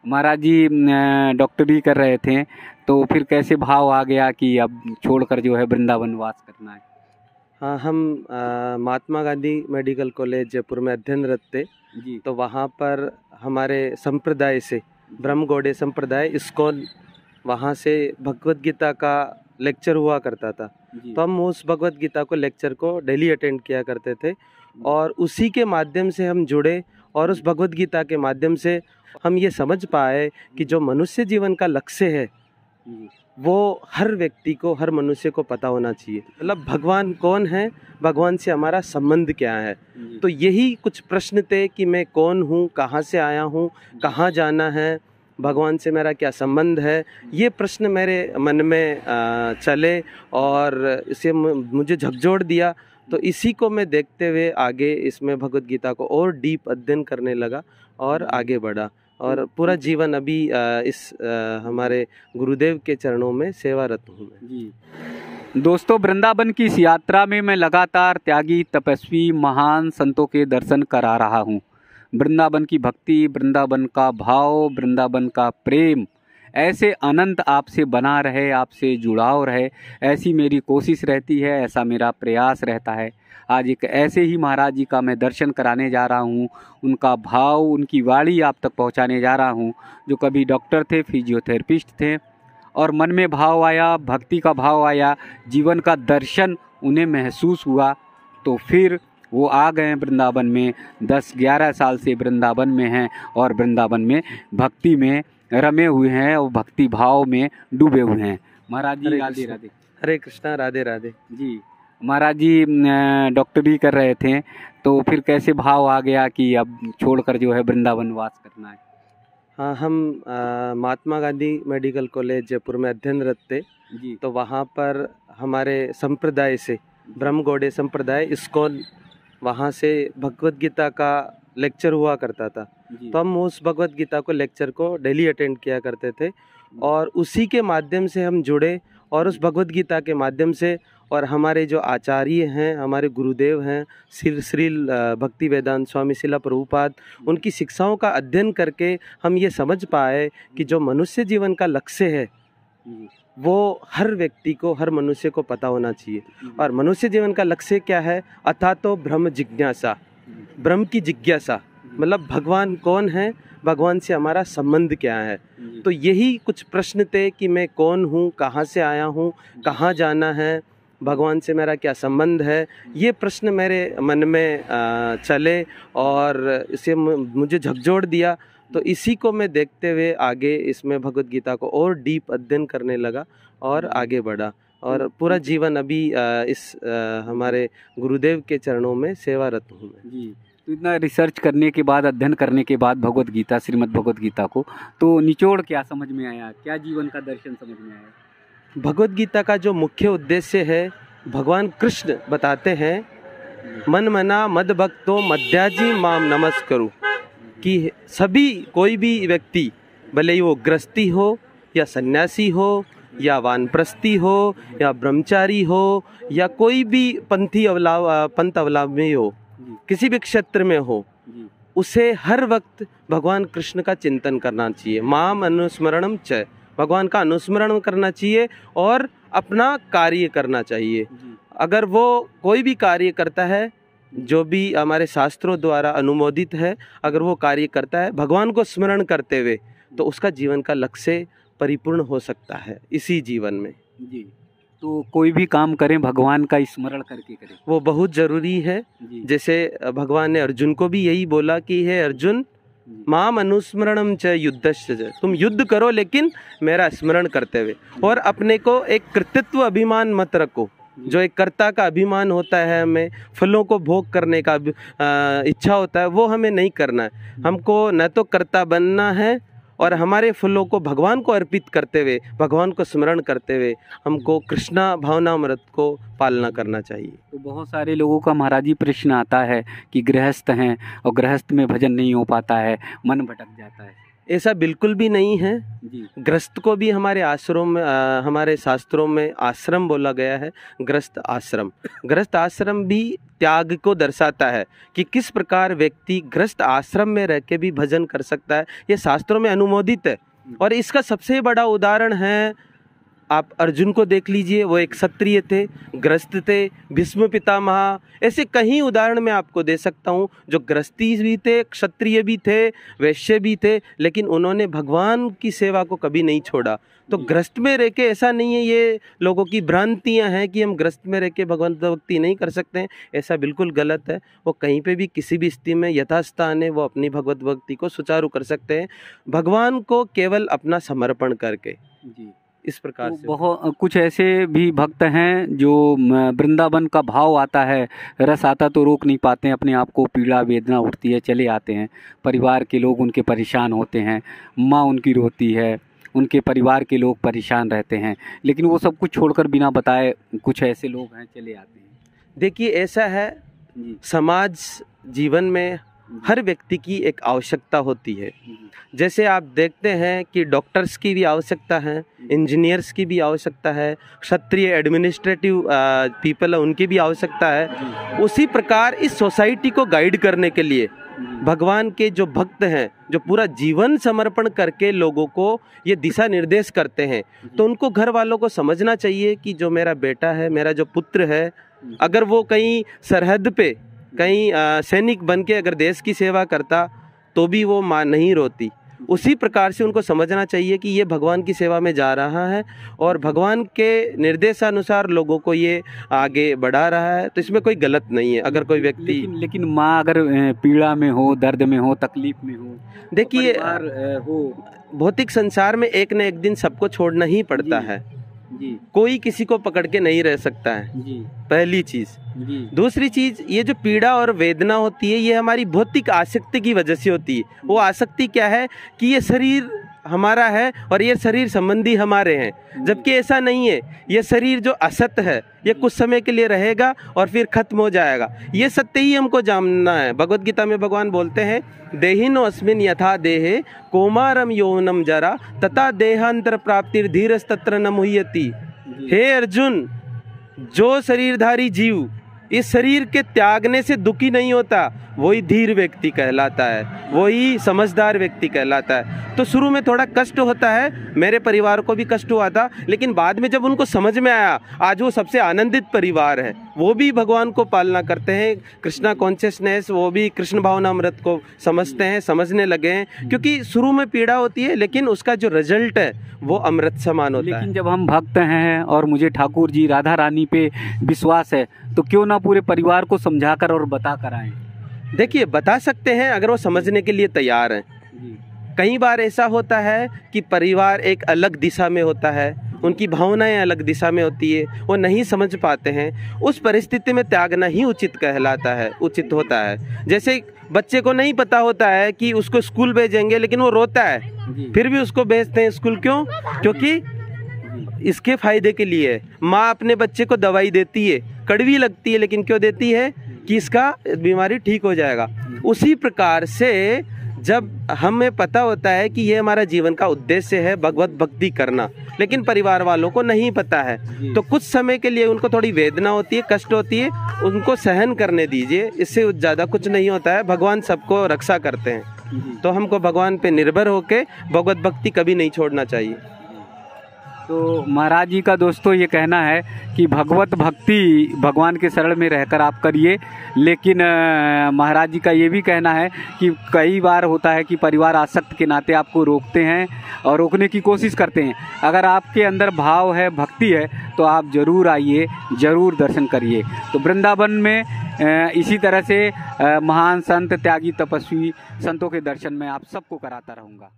महाराज जी डॉक्टरी कर रहे थे तो फिर कैसे भाव आ गया कि अब छोड़कर जो है वृंदावन वास करना है? हाँ, हम महात्मा गांधी मेडिकल कॉलेज जयपुर में अध्ययनरत थे। जी तो वहाँ पर हमारे संप्रदाय से ब्रह्मगौड़े संप्रदाय इस्कॉन, वहाँ से भगवत गीता का लेक्चर हुआ करता था। जी तो हम उस भगवत गीता को लेक्चर को डेली अटेंड किया करते थे और उसी के माध्यम से हम जुड़े और उस भगवत गीता के माध्यम से हम ये समझ पाए कि जो मनुष्य जीवन का लक्ष्य है जी वो हर व्यक्ति को, हर मनुष्य को पता होना चाहिए। मतलब भगवान कौन है, भगवान से हमारा संबंध क्या है। जी तो यही कुछ प्रश्न थे कि मैं कौन हूँ, कहाँ से आया हूँ, कहाँ जाना है, भगवान से मेरा क्या संबंध है। ये प्रश्न मेरे मन में चले और इसे मुझे झकझोर दिया। तो इसी को मैं देखते हुए आगे इसमें भगवत गीता को और डीप अध्ययन करने लगा और आगे बढ़ा और पूरा जीवन अभी इस हमारे गुरुदेव के चरणों में सेवारत हूँ मैं। जी दोस्तों, वृंदावन की इस यात्रा में मैं लगातार त्यागी, तपस्वी, महान संतों के दर्शन करा रहा हूँ। वृंदावन की भक्ति, वृंदावन का भाव, वृंदावन का प्रेम ऐसे अनंत आपसे बना रहे, आपसे जुड़ाव रहे, ऐसी मेरी कोशिश रहती है, ऐसा मेरा प्रयास रहता है। आज एक ऐसे ही महाराज जी का मैं दर्शन कराने जा रहा हूँ, उनका भाव, उनकी वाणी आप तक पहुँचाने जा रहा हूँ। जो कभी डॉक्टर थे, फिजियोथेरेपिस्ट थे और मन में भाव आया, भक्ति का भाव आया, जीवन का दर्शन उन्हें महसूस हुआ तो फिर वो आ गए वृंदावन में। 10-11 साल से वृंदावन में हैं और वृंदावन में भक्ति में रमे हुए हैं और भक्ति भाव में डूबे हुए हैं। महाराज जी राधे राधे। हरे कृष्णा, राधे राधे। जी महाराज जी डॉक्टरी कर रहे थे तो फिर कैसे भाव आ गया कि अब छोड़कर जो है वृंदावन वास करना है? हाँ, हम महात्मा गांधी मेडिकल कॉलेज जयपुर में अध्ययनरत थे। जी तो वहाँ पर हमारे संप्रदाय से ब्रह्मगौड़े संप्रदाय इस्कॉन, वहाँ से भगवत गीता का लेक्चर हुआ करता था। जी तो हम उस भगवत गीता को लेक्चर को डेली अटेंड किया करते थे और उसी के माध्यम से हम जुड़े और उस भगवत गीता के माध्यम से और हमारे जो आचार्य हैं, हमारे गुरुदेव हैं श्री भक्ति वेदांत स्वामी शिला प्रभुपाद, उनकी शिक्षाओं का अध्ययन करके हम ये समझ पाए कि जो मनुष्य जीवन का लक्ष्य है जी वो हर व्यक्ति को, हर मनुष्य को पता होना चाहिए। और मनुष्य जीवन का लक्ष्य क्या है? अथा तो ब्रह्म जिज्ञासा, ब्रह्म की जिज्ञासा, मतलब भगवान कौन है, भगवान से हमारा संबंध क्या है। तो यही कुछ प्रश्न थे कि मैं कौन हूँ, कहाँ से आया हूँ, कहाँ जाना है, भगवान से मेरा क्या संबंध है। ये प्रश्न मेरे मन में चले और इसे मुझे झकझोर दिया। तो इसी को मैं देखते हुए आगे इसमें भगवत गीता को और डीप अध्ययन करने लगा और आगे बढ़ा और पूरा जीवन अभी इस हमारे गुरुदेव के चरणों में सेवारत हूँ मैं। जी तो इतना रिसर्च करने के बाद, अध्ययन करने के बाद भगवत गीता, श्रीमद् भगवत गीता को, तो निचोड़ क्या समझ में आया, क्या जीवन का दर्शन समझ में आया? भगवत गीता का जो मुख्य उद्देश्य है, भगवान कृष्ण बताते हैं, मन मना मद भक्तो मध्याजी माम नमस्करु, कि सभी, कोई भी व्यक्ति, भले ही वो गृहस्थी हो या सन्यासी हो या वानप्रस्थी हो या ब्रह्मचारी हो या कोई भी पंथ अवलंबी हो, किसी भी क्षेत्र में हो, उसे हर वक्त भगवान कृष्ण का चिंतन करना चाहिए। माम अनुस्मरणम च, भगवान का अनुस्मरण करना चाहिए और अपना कार्य करना चाहिए। अगर वो कोई भी कार्य करता है जो भी हमारे शास्त्रों द्वारा अनुमोदित है, अगर वो कार्य करता है भगवान को स्मरण करते हुए, तो उसका जीवन का लक्ष्य परिपूर्ण हो सकता है इसी जीवन में। जी तो कोई भी काम करें भगवान का स्मरण करके करें, वो बहुत जरूरी है। जैसे भगवान ने अर्जुन को भी यही बोला कि हे अर्जुन, माम अनुस्मरणम च युद्धश्च, तुम युद्ध करो लेकिन मेरा स्मरण करते हुए। और अपने को एक कृतित्व अभिमान मत रखो, जो एक कर्ता का अभिमान होता है, हमें फलों को भोग करने का इच्छा होता है, वो हमें नहीं करना है। हमको न तो कर्ता बनना है और हमारे फलों को भगवान को अर्पित करते हुए, भगवान को स्मरण करते हुए हमको कृष्णा भावनामृत को पालना करना चाहिए। तो बहुत सारे लोगों का महाराज जी प्रश्न आता है कि गृहस्थ हैं और गृहस्थ में भजन नहीं हो पाता है, मन भटक जाता है। ऐसा बिल्कुल भी नहीं है। जी ग्रस्त को भी हमारे आश्रम में हमारे शास्त्रों में आश्रम बोला गया है, ग्रस्त आश्रम। ग्रस्त आश्रम भी त्याग को दर्शाता है कि किस प्रकार व्यक्ति ग्रस्त आश्रम में रह के भी भजन कर सकता है, ये शास्त्रों में अनुमोदित है। और इसका सबसे बड़ा उदाहरण है, आप अर्जुन को देख लीजिए, वो एक क्षत्रिय थे, ग्रस्त थे, भीष्म पितामह, ऐसे कई उदाहरण मैं आपको दे सकता हूँ जो ग्रस्ती भी थे, क्षत्रिय भी थे, वैश्य भी थे, लेकिन उन्होंने भगवान की सेवा को कभी नहीं छोड़ा। तो ग्रस्त में रह के ऐसा नहीं है, ये लोगों की भ्रांतियाँ हैं कि हम ग्रस्त में रह के भगवत भक्ति नहीं कर सकते हैं, ऐसा बिल्कुल गलत है। वो कहीं पे भी किसी भी स्थिति में यथास्थान है, वो अपनी भगवत भक्ति को सुचारू कर सकते हैं, भगवान को केवल अपना समर्पण करके। जी इस प्रकार तो से बहुत कुछ ऐसे भी भक्त हैं जो वृंदावन का भाव आता है, रस आता तो रोक नहीं पाते हैं, अपने आप को पीड़ा वेदना उठती है, चले आते हैं। परिवार के लोग उनके परेशान होते हैं, माँ उनकी रोती है, उनके परिवार के लोग परेशान रहते हैं, लेकिन वो सब कुछ छोड़कर बिना बताए कुछ ऐसे लोग हैं चले आते हैं। देखिए ऐसा है, जी समाज जीवन में हर व्यक्ति की एक आवश्यकता होती है। जैसे आप देखते हैं कि डॉक्टर्स की भी आवश्यकता है, इंजीनियर्स की भी आवश्यकता है, क्षत्रिय एडमिनिस्ट्रेटिव पीपल है उनकी भी आवश्यकता है। उसी प्रकार इस सोसाइटी को गाइड करने के लिए भगवान के जो भक्त हैं, जो पूरा जीवन समर्पण करके लोगों को ये दिशा निर्देश करते हैं, तो उनको घर वालों को समझना चाहिए कि जो मेरा बेटा है, मेरा जो पुत्र है, अगर वो कहीं सरहद पे कहीं सैनिक बन के अगर देश की सेवा करता तो भी वो माँ नहीं रोती। उसी प्रकार से उनको समझना चाहिए कि ये भगवान की सेवा में जा रहा है और भगवान के निर्देशानुसार लोगों को ये आगे बढ़ा रहा है, तो इसमें कोई गलत नहीं है। अगर कोई व्यक्ति लेकिन माँ अगर पीड़ा में हो, दर्द में हो, तकलीफ में हो, देखिए हो, भौतिक संसार में एक न एक दिन सबको छोड़ना ही पड़ता है। जी कोई किसी को पकड़ के नहीं रह सकता है, जी पहली चीज। जी दूसरी चीज, ये जो पीड़ा और वेदना होती है, ये हमारी भौतिक आसक्ति की वजह से होती है। वो आसक्ति क्या है कि ये शरीर हमारा है और ये शरीर संबंधी हमारे हैं, जबकि ऐसा नहीं है। ये शरीर जो असत है, ये कुछ समय के लिए रहेगा और फिर खत्म हो जाएगा। ये सत्य ही हमको जानना है। भगवत गीता में भगवान बोलते हैं, देहिनो अस्मिन यथा देहे कौमारम यौवनम जरा तथा देहांतर प्राप्तिर धीरस तत्र न मुह्यति। हे अर्जुन, जो शरीरधारी जीव इस शरीर के त्यागने से दुखी नहीं होता, वही धीर व्यक्ति कहलाता है, वही समझदार व्यक्ति कहलाता है। तो शुरू में थोड़ा कष्ट होता है, मेरे परिवार को भी कष्ट हुआ था, लेकिन बाद में जब उनको समझ में आया, आज वो सबसे आनंदित परिवार है। वो भी भगवान को पालना करते हैं, कृष्णा कॉन्शियसनेस, वो भी कृष्ण भावना अमृत को समझते हैं, समझने लगे हैं। क्योंकि शुरू में पीड़ा होती है, लेकिन उसका जो रिजल्ट है वो अमृत समान होता है। लेकिन जब हम भक्त हैं और मुझे ठाकुर जी राधा रानी पे विश्वास है, तो क्यों ना पूरे परिवार को समझाकर और बता कर आएं। देखिए, बता सकते हैं अगर वो समझने के लिए तैयार हैं। कई बार ऐसा होता है कि परिवार एक अलग दिशा में होता है, उनकी भावनाएं अलग दिशा में होती है, वो नहीं समझ पाते हैं। उस परिस्थिति में त्यागना ही उचित कहलाता है, उचित होता है। जैसे बच्चे को नहीं पता होता है कि उसको स्कूल भेजेंगे, लेकिन वो रोता है, फिर भी उसको भेजते हैं स्कूल। क्यों? क्योंकि इसके फायदे के लिए। माँ अपने बच्चे को दवाई देती है, कड़वी लगती है, लेकिन क्यों देती है? कि इसका बीमारी ठीक हो जाएगा। उसी प्रकार से जब हमें पता होता है कि ये हमारा जीवन का उद्देश्य है भगवत भक्ति करना, लेकिन परिवार वालों को नहीं पता है, तो कुछ समय के लिए उनको थोड़ी वेदना होती है, कष्ट होती है, उनको सहन करने दीजिए। इससे ज़्यादा कुछ नहीं होता है। भगवान सबको रक्षा करते हैं, तो हमको भगवान पे निर्भर होके भगवत भक्ति कभी नहीं छोड़ना चाहिए। तो महाराज जी का दोस्तों ये कहना है कि भगवत भक्ति भगवान के शरण में रहकर आप करिए, लेकिन महाराज जी का ये भी कहना है कि कई बार होता है कि परिवार आसक्त के नाते आपको रोकते हैं और रोकने की कोशिश करते हैं। अगर आपके अंदर भाव है, भक्ति है, तो आप ज़रूर आइए, ज़रूर दर्शन करिए। तो वृंदावन में इसी तरह से महान संत, त्यागी, तपस्वी संतों के दर्शन में आप सबको कराता रहूँगा।